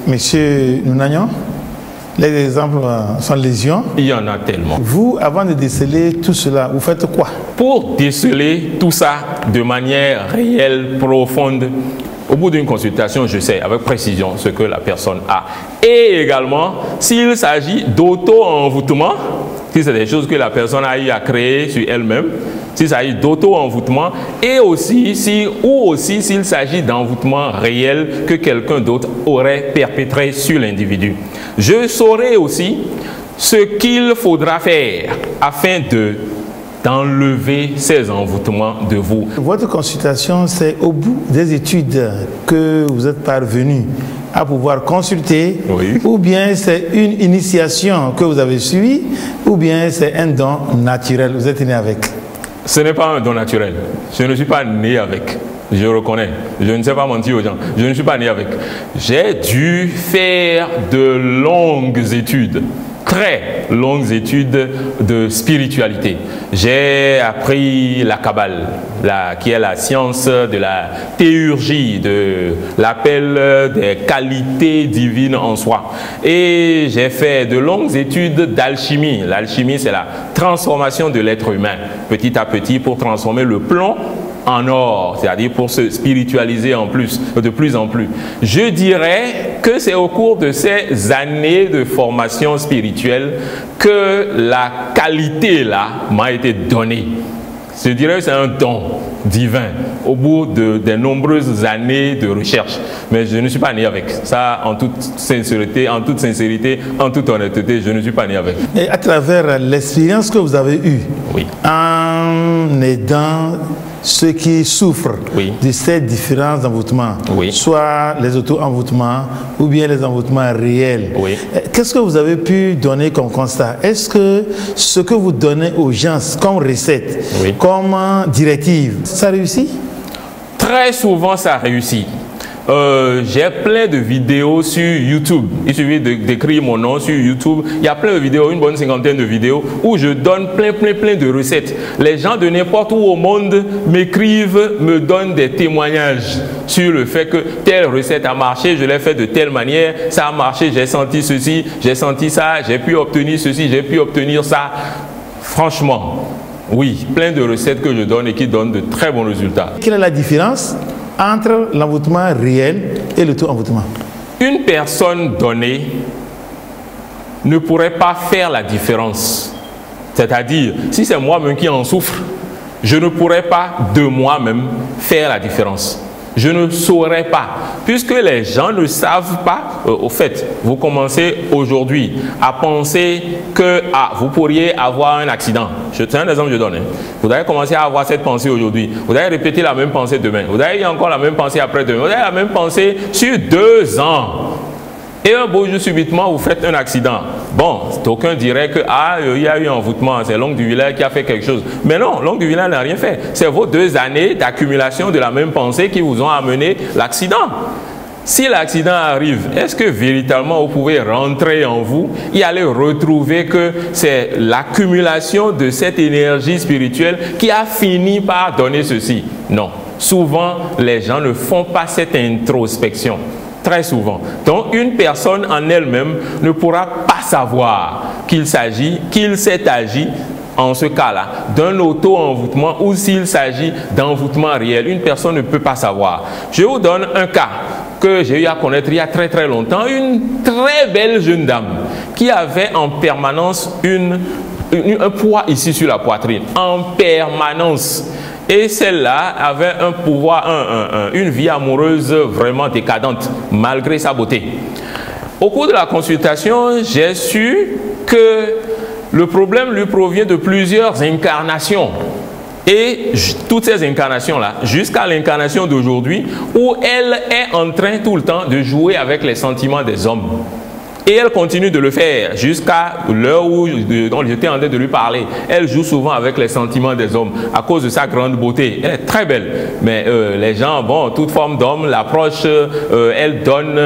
Monsieur Nounagnon, les exemples sont légion. Il y en a tellement. Vous, avant de déceler tout cela, vous faites quoi? Pour déceler tout ça de manière réelle, profonde, au bout d'une consultation, je sais avec précision ce que la personne a. Et également, s'il s'agit d'auto-envoûtement, si c'est des choses que la personne a eu à créer sur elle-même, s'il s'agit d'auto-envoûtement, et aussi s'il s'agit d'envoûtement réel que quelqu'un d'autre aurait perpétré sur l'individu. Je saurai aussi ce qu'il faudra faire afin d'enlever ces envoûtements de vous. Votre consultation, c'est au bout des études que vous êtes parvenu à pouvoir consulter, oui. Ou bien c'est une initiation que vous avez suivie, ou bien c'est un don naturel, vous êtes né avec? Ce n'est pas un don naturel. Je ne suis pas né avec. Je reconnais. Je ne sais pas mentir aux gens. Je ne suis pas né avec. J'ai dû faire de longues études. Très longues études de spiritualité. J'ai appris la Kabbale, qui est la science de la théurgie, de l'appel des qualités divines en soi. Et j'ai fait de longues études d'alchimie. L'alchimie, c'est la transformation de l'être humain, petit à petit, pour transformer le plomb en or, c'est-à-dire pour se spiritualiser de plus en plus. Je dirais que c'est au cours de ces années de formation spirituelle que la qualité-là m'a été donnée. Je dirais que c'est un don divin au bout des nombreuses années de recherche. Mais je ne suis pas né avec. Ça, en toute sincérité, en toute honnêteté, je ne suis pas né avec. Et à travers l'expérience que vous avez eue, oui. En aidant ceux qui souffrent oui. de ces différents envoûtements, oui. soit les auto-envoûtements ou bien les envoûtements réels. Oui. Qu'est-ce que vous avez pu donner comme constat? Est-ce que ce que vous donnez aux gens comme recette, oui. comme directive, ça réussit? Très souvent, ça réussit. J'ai plein de vidéos sur YouTube. Il suffit d'écrire mon nom sur YouTube. Il y a plein de vidéos, une bonne cinquantaine de vidéos où je donne plein de recettes. Les gens de n'importe où au monde m'écrivent, me donnent des témoignages sur le fait que telle recette a marché, je l'ai fait de telle manière, ça a marché, j'ai senti ceci, j'ai senti ça, j'ai pu obtenir ceci, j'ai pu obtenir ça. Franchement, oui, plein de recettes que je donne et qui donnent de très bons résultats. Quelle est la différence entre l'envoûtement réel et l'auto-envoûtement? Une personne donnée ne pourrait pas faire la différence. C'est-à-dire, si c'est moi-même qui en souffre, je ne pourrais pas de moi-même faire la différence. Je ne saurais pas, puisque les gens ne savent pas. Au fait, vous commencez aujourd'hui à penser que vous pourriez avoir un accident. C'est un exemple que je donne. Vous allez commencer à avoir cette pensée aujourd'hui. Vous allez répéter la même pensée demain. Vous allez encore la même pensée après-demain. Vous allez la même pensée sur 2 ans. Et un beau jour, subitement, vous faites un accident. Bon, d'aucuns diraient que il y a eu un envoûtement, c'est Longue du Village qui a fait quelque chose. Mais non, Longue du Village n'a rien fait. C'est vos 2 années d'accumulation de la même pensée qui vous ont amené l'accident. Si l'accident arrive, est-ce que véritablement vous pouvez rentrer en vous et aller retrouver que c'est l'accumulation de cette énergie spirituelle qui a fini par donner ceci? Non. Souvent, les gens ne font pas cette introspection. Très souvent. Donc, une personne en elle-même ne pourra pas savoir qu'il s'est agi, en ce cas-là, d'un auto-envoûtement ou s'il s'agit d'envoûtement réel. Une personne ne peut pas savoir. Je vous donne un cas que j'ai eu à connaître il y a très longtemps. Une très belle jeune dame qui avait en permanence un poids ici sur la poitrine. En permanence. Et celle-là avait un pouvoir, une vie amoureuse vraiment décadente, malgré sa beauté. Au cours de la consultation, j'ai su que le problème lui provient de plusieurs incarnations. Et toutes ces incarnations-là, jusqu'à l'incarnation d'aujourd'hui, où elle est en train tout le temps de jouer avec les sentiments des hommes. Et elle continue de le faire jusqu'à l'heure où j'étais en train de lui parler. Elle joue souvent avec les sentiments des hommes à cause de sa grande beauté. Elle est très belle. Mais les gens, bon, toute forme d'homme l'approche, elle donne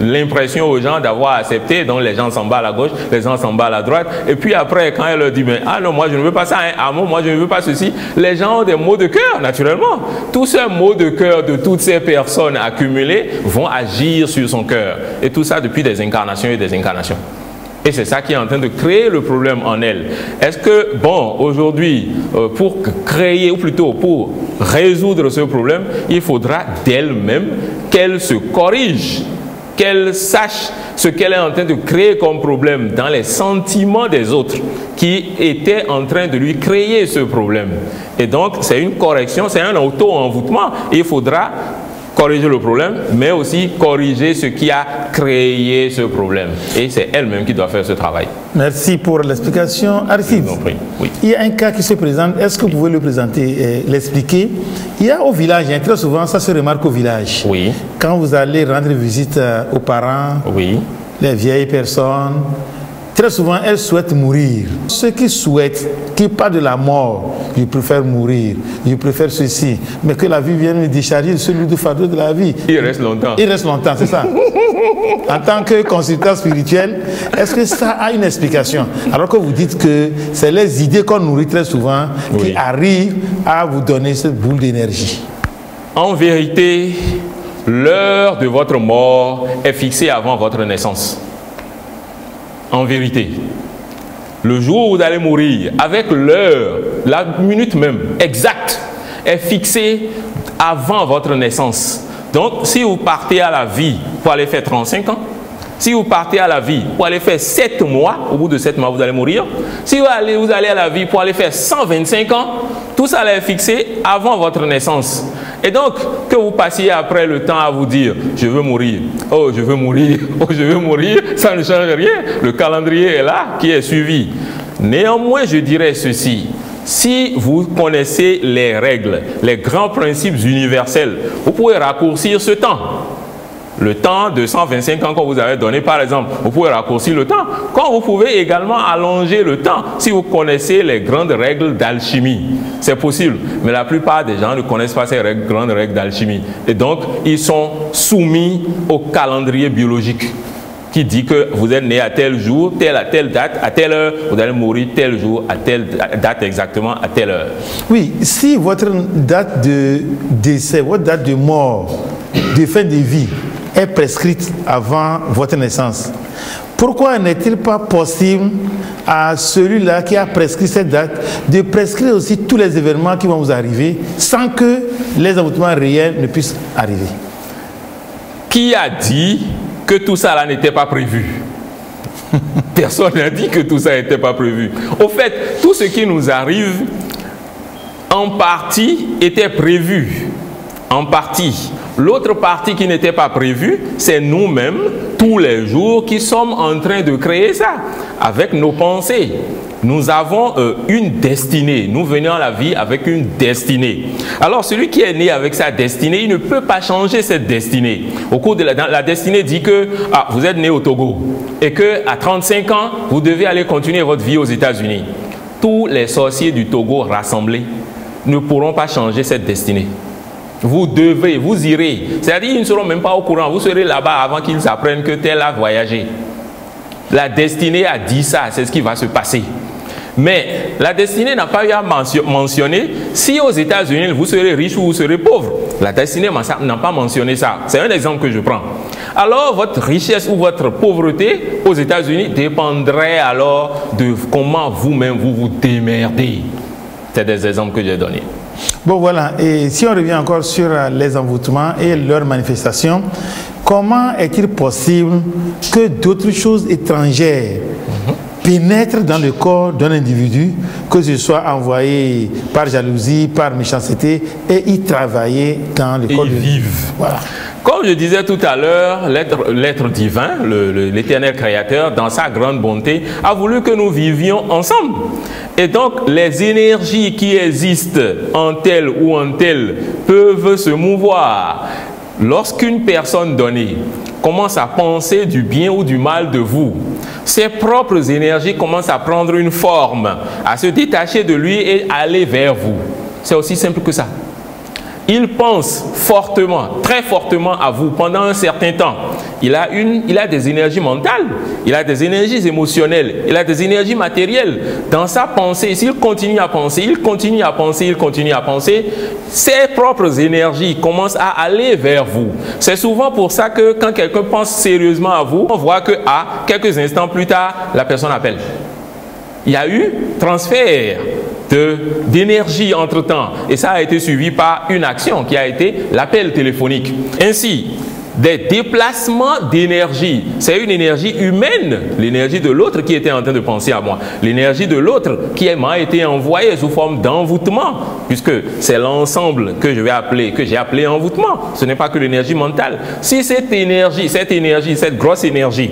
l'impression aux gens d'avoir accepté. Donc les gens s'emballent à gauche, les gens s'emballent à droite. Et puis après, quand elle leur dit, mais, ah non, moi je ne veux pas ça, hein, ah non, moi je ne veux pas ceci, les gens ont des maux de cœur, naturellement. Tous ces maux de cœur de toutes ces personnes accumulées vont agir sur son cœur. Et tout ça depuis des incarnations et des incarnations. Et c'est ça qui est en train de créer le problème en elle. Est-ce que, bon, aujourd'hui, pour créer, ou plutôt pour résoudre ce problème, il faudra d'elle-même qu'elle se corrige, qu'elle sache ce qu'elle est en train de créer comme problème dans les sentiments des autres qui étaient en train de lui créer ce problème. Et donc, c'est une correction, c'est un auto-envoûtement. Il faudra corriger le problème, mais aussi corriger ce qui a créé ce problème. Et c'est elle-même qui doit faire ce travail. Merci pour l'explication. Aristide, oui. Il y a un cas qui se présente. Est-ce que vous pouvez le présenter, l'expliquer? Il y a au village, très souvent, ça se remarque au village. Oui. Quand vous allez rendre visite aux parents, oui, les vieilles personnes, très souvent, elles souhaitent mourir. Ceux qui souhaitent, qui parlent de la mort, je préfère mourir, je préfère ceci, mais que la vie vienne me décharger de celui du fardeau de la vie. Il reste longtemps. Il reste longtemps, c'est ça. En tant que consultant spirituel, est-ce que ça a une explication? Alors que vous dites que c'est les idées qu'on nourrit très souvent qui arrivent à vous donner cette boule d'énergie. En vérité, l'heure de votre mort est fixée avant votre naissance. En vérité, le jour où vous allez mourir, avec l'heure, la minute même, exacte, est fixée avant votre naissance. Donc, si vous partez à la vie pour aller faire 35 ans, si vous partez à la vie pour aller faire 7 mois, au bout de 7 mois, vous allez mourir. Si vous allez à la vie pour aller faire 125 ans, tout ça est fixé avant votre naissance. Et donc, que vous passiez après le temps à vous dire « je veux mourir, oh je veux mourir, oh je veux mourir », ça ne change rien. Le calendrier est là, qui est suivi. Néanmoins, je dirais ceci. Si vous connaissez les règles, les grands principes universels, vous pouvez raccourcir ce temps. Le temps de 125 ans qu'on vous avait donné, par exemple, vous pouvez raccourcir le temps. Quand vous pouvez également allonger le temps, si vous connaissez les grandes règles d'alchimie. C'est possible, mais la plupart des gens ne connaissent pas ces grandes règles d'alchimie. Et donc, ils sont soumis au calendrier biologique qui dit que vous êtes né à tel jour, à telle date, à telle heure, vous allez mourir tel jour, à telle date exactement, à telle heure. Oui, si votre date de décès, votre date de mort, de fin de vie, est prescrite avant votre naissance, pourquoi n'est-il pas possible à celui-là qui a prescrit cette date de prescrire aussi tous les événements qui vont vous arriver sans que les envoûtements réels ne puissent arriver? Qui a dit que tout ça là n'était pas prévu? Personne n'a dit que tout ça n'était pas prévu. Au fait, tout ce qui nous arrive, en partie, était prévu. En partie. L'autre partie qui n'était pas prévue, c'est nous-mêmes, tous les jours, qui sommes en train de créer ça, avec nos pensées. Nous avons une destinée. Nous venons à la vie avec une destinée. Alors, celui qui est né avec sa destinée, il ne peut pas changer cette destinée. Au cours de la destinée dit que vous êtes né au Togo et qu'à 35 ans, vous devez aller continuer votre vie aux États-Unis. Tous les sorciers du Togo rassemblés ne pourront pas changer cette destinée. Vous devez, vous irez. C'est-à-dire qu'ils ne seront même pas au courant. Vous serez là-bas avant qu'ils apprennent que tel a voyagé. La destinée a dit ça, c'est ce qui va se passer. Mais la destinée n'a pas eu à mentionner si aux États-Unis vous serez riche ou vous serez pauvre. La destinée n'a pas mentionné ça. C'est un exemple que je prends. Alors votre richesse ou votre pauvreté aux États-Unis dépendrait alors de comment vous-même vous vous démerdez. C'est des exemples que j'ai donnés. Bon voilà, et si on revient encore sur les envoûtements et leurs manifestations, comment est-il possible que d'autres choses étrangères pénètrent dans le corps d'un individu, que ce soit envoyé par jalousie, par méchanceté, et y travailler dans le corps de vivre. Voilà. Comme je disais tout à l'heure, l'être divin, l'éternel créateur, dans sa grande bonté, a voulu que nous vivions ensemble. Et donc, les énergies qui existent en tel ou en tel peuvent se mouvoir. Lorsqu'une personne donnée commence à penser du bien ou du mal de vous, ses propres énergies commencent à prendre une forme, à se détacher de lui et aller vers vous. C'est aussi simple que ça. Il pense fortement, très fortement à vous pendant un certain temps. Il a des énergies mentales, il a des énergies émotionnelles, il a des énergies matérielles. Dans sa pensée, s'il continue à penser, il continue à penser, il continue à penser, ses propres énergies commencent à aller vers vous. C'est souvent pour ça que quand quelqu'un pense sérieusement à vous, on voit que quelques instants plus tard, la personne appelle. Il y a eu transfert d'énergie entre-temps et ça a été suivi par une action qui a été l'appel téléphonique. Ainsi, des déplacements d'énergie, c'est une énergie humaine, l'énergie de l'autre qui était en train de penser à moi, l'énergie de l'autre qui m'a été envoyée sous forme d'envoûtement, puisque c'est l'ensemble que j'ai appelé envoûtement, ce n'est pas que l'énergie mentale. Si cette grosse énergie,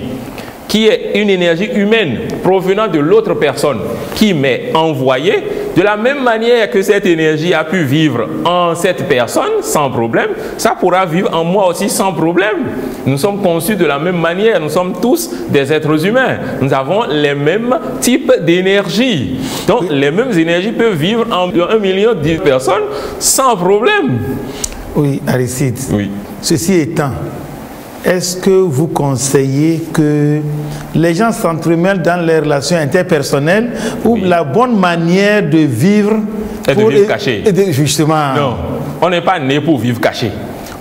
qui est une énergie humaine provenant de l'autre personne qui m'est envoyée, de la même manière que cette énergie a pu vivre en cette personne sans problème, ça pourra vivre en moi aussi sans problème. Nous sommes conçus de la même manière, nous sommes tous des êtres humains. Nous avons les mêmes types d'énergie. Donc les mêmes énergies peuvent vivre en 1 million de personnes sans problème. Oui, Aristide. Oui. Ceci étant, est-ce que vous conseillez que les gens s'entremêlent dans les relations interpersonnelles ou la bonne manière de vivre est de vivre caché? Justement. Non, on n'est pas né pour vivre caché.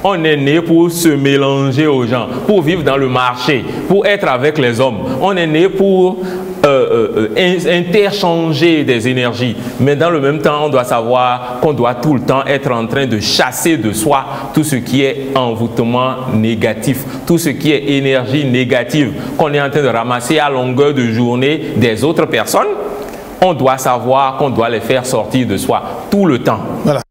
On est né pour se mélanger aux gens, pour vivre dans le marché, pour être avec les hommes. On est né pour interchanger des énergies. Mais dans le même temps, on doit savoir qu'on doit tout le temps être en train de chasser de soi tout ce qui est envoûtement négatif, tout ce qui est énergie négative qu'on est en train de ramasser à longueur de journée des autres personnes. On doit savoir qu'on doit les faire sortir de soi tout le temps. Voilà.